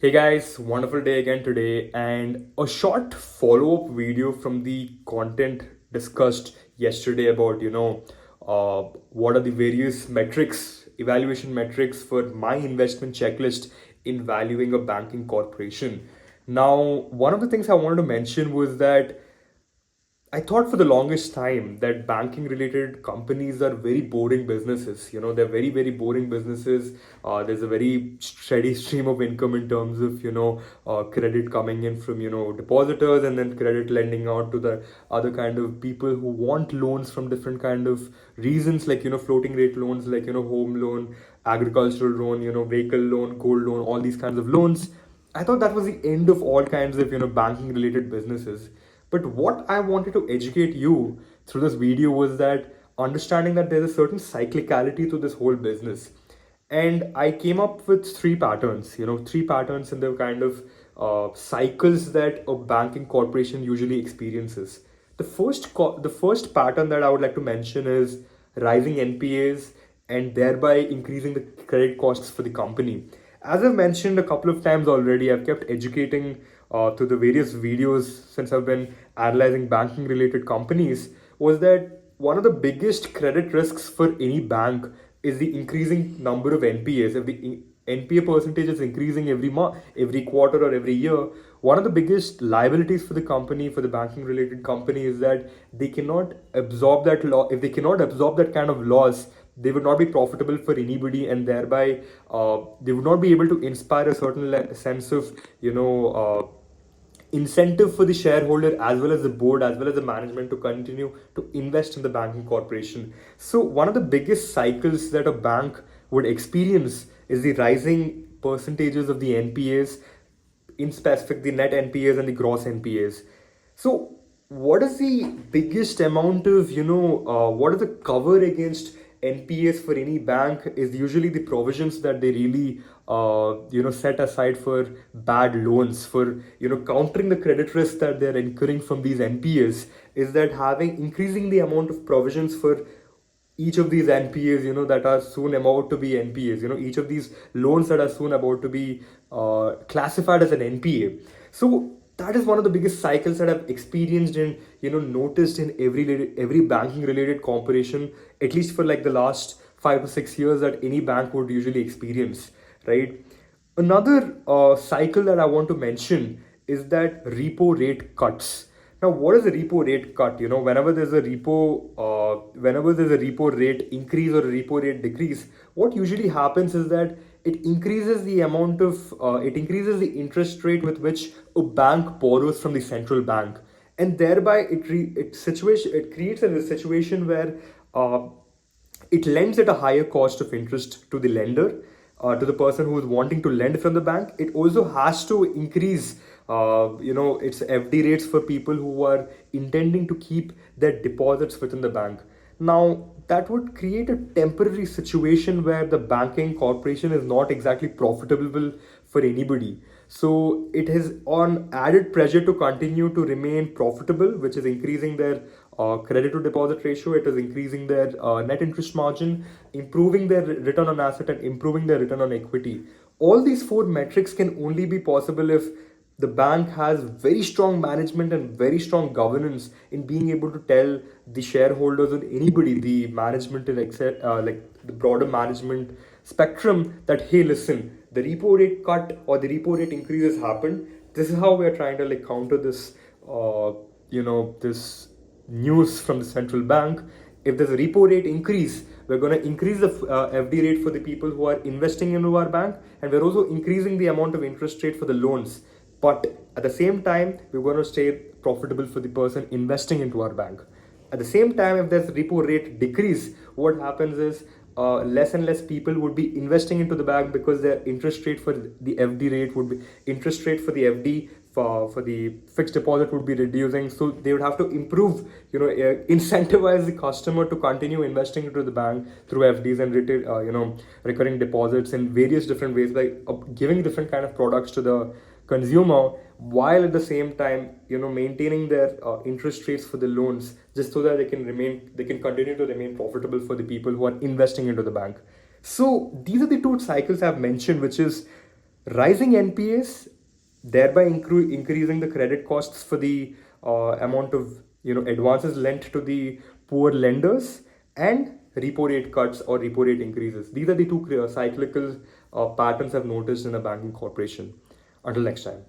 Hey guys, wonderful day again today, and a short follow up video from the content discussed yesterday about what are the various metrics, evaluation metrics for my investment checklist in valuing a banking corporation. Now, one of the things I wanted to mention was that I thought for the longest time that banking related companies are very boring businesses. They're very, very boring businesses. There's a very steady stream of income in terms of, credit coming in from, depositors and then credit lending out to the other kind of people who want loans from different kind of reasons, like, floating rate loans, like, home loan, agricultural loan, vehicle loan, gold loan, all these kinds of loans. I thought that was the end of all kinds of, banking related businesses. But what I wanted to educate you through this video was that understanding that there's a certain cyclicality to this whole business. And I came up with three patterns in the kind of cycles that a banking corporation usually experiences. The first pattern that I would like to mention is rising NPAs and thereby increasing the credit costs for the company. As I've mentioned a couple of times already, I've kept educating to the various videos since I've been analyzing banking related companies, was that one of the biggest credit risks for any bank is the increasing number of NPAs. If the NPA percentage is increasing every month, every quarter, or every year, one of the biggest liabilities for the company, for the banking related company, is that they cannot absorb that loss. If they cannot absorb that kind of loss, they would not be profitable for anybody, and thereby they would not be able to inspire a certain sense of incentive for the shareholder as well as the board as well as the management to continue to invest in the banking corporation. So one of the biggest cycles that a bank would experience is the rising percentages of the NPAs, in specific the net NPAs and the gross NPAs. So what is the biggest amount of, what is the cover against NPAs for any bank is usually the provisions that they really, set aside for bad loans, for, countering the credit risk that they're incurring from these NPAs, is that increasing the amount of provisions for each of these NPAs, that are soon about to be NPAs, each of these loans that are soon about to be classified as an NPA. So that is one of the biggest cycles that I've experienced and noticed in every banking related corporation, at least for like the last 5 to 6 years that any bank would usually experience, right? Another cycle that I want to mention is that repo rate cuts. Now, what is a repo rate cut? Whenever there's a repo rate increase or a repo rate decrease, what usually happens is that it increases the interest rate with which a bank borrows from the central bank, and thereby it creates a situation where it lends at a higher cost of interest to the lender, to the person who is wanting to lend from the bank. It also has to increase, its FD rates for people who are intending to keep their deposits within the bank. Now, that would create a temporary situation where the banking corporation is not exactly profitable for anybody. So it is on added pressure to continue to remain profitable, which is increasing their credit to deposit ratio. It is increasing their net interest margin, improving their return on asset, and improving their return on equity. All these four metrics can only be possible if the bank has very strong management and very strong governance in being able to tell the shareholders and anybody, the management and like the broader management spectrum, that hey, listen, the repo rate cut or the repo rate increase has happened. This is how we are trying to like counter this, this news from the central bank. If there's a repo rate increase, we're going to increase the FD rate for the people who are investing into our bank, and we're also increasing the amount of interest rate for the loans. But at the same time, we're going to stay profitable for the person investing into our bank. At the same time, if there's repo rate decrease, what happens is less and less people would be investing into the bank, because their interest rate for the FD rate would be interest rate for the FD for the fixed deposit would be reducing. So they would have to improve, incentivize the customer to continue investing into the bank through FDs and retail, recurring deposits in various different ways, by giving different kind of products to the consumer, while at the same time maintaining their interest rates for the loans, just so that they can continue to remain profitable for the people who are investing into the bank. So these are the two cycles I've mentioned, which is Rising NPAs, thereby increasing the credit costs for the amount of advances lent to the poor lenders, and repo rate cuts or repo rate increases. These are the two cyclical patterns I've noticed in a banking corporation. Until next time.